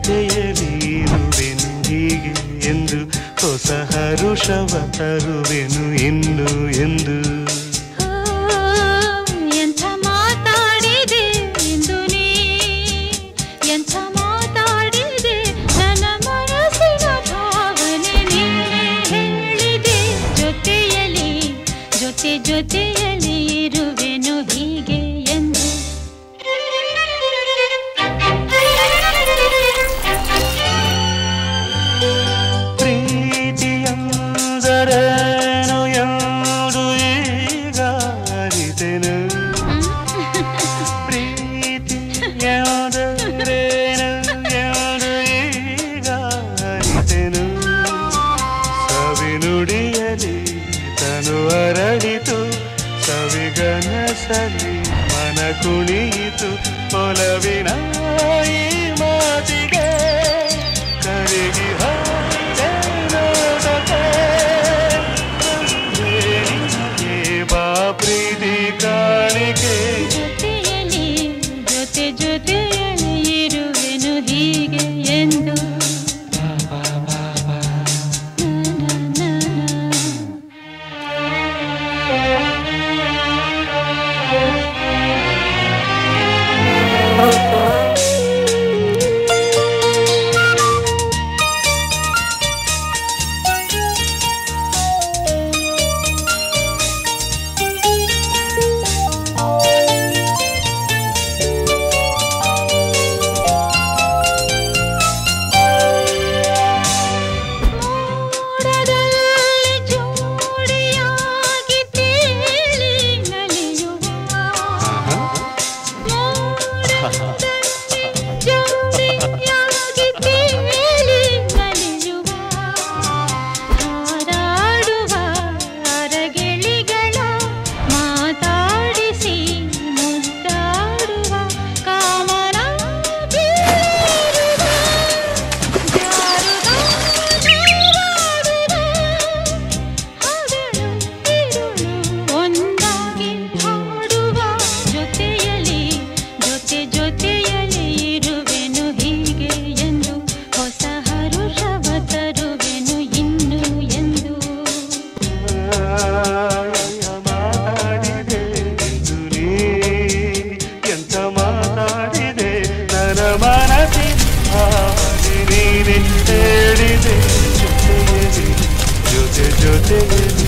ಜೊತೆಯಲ್ಲಿ ಇರುವೆನು ಹೀಗೆ ಎಂದು ಹೊಸ ಹರುಷವ ತರುವೆನು ಇನ್ನು ಎಂದು ಎಂಥ ಮಾತಾಡಿದೆ ಎಂದು ನೀ ಎಂಥ ಮಾತಾಡಿದೆ ನನ್ನ ಮನಸ್ಸಿನ ಭಾವನೆ ನೀನೇ ಹೇಳಿದೆ ಜೊತೆಯಲ್ಲಿ ಜೊತೆಯಲ್ಲಿ ಇರುವೆನು ಹೀಗೆ ಎಂದು ಪ್ರೀತಿಯಂದರೇನು ಎಂದು ಈಗ ಅರಿತೆನು ಪ್ರೀತಿಯಂದರೇನು ಎಂದು ಈಗ ಅರಿತೆನು ಸವಿನುಡಿಯಲಿ ತನು ಅರಳಿತು ಸವಿಗನಸಲಿ ಮನ ಕುಣಿಯಿತು ಒಲವಿನ ಈ ಮಾತಿಗೆ ಕರಗಿ ಹೋದೆ ನೋಡದೆ ಬಾ ಪ್ರೀತಿ ಕಾಣಿಕೆ ಜೊತೆಯಲ್ಲಿ ಇರುವೆನು ಹೀಗೆ ಎಂದು ಜೊತೆಯಲ್ಲಿ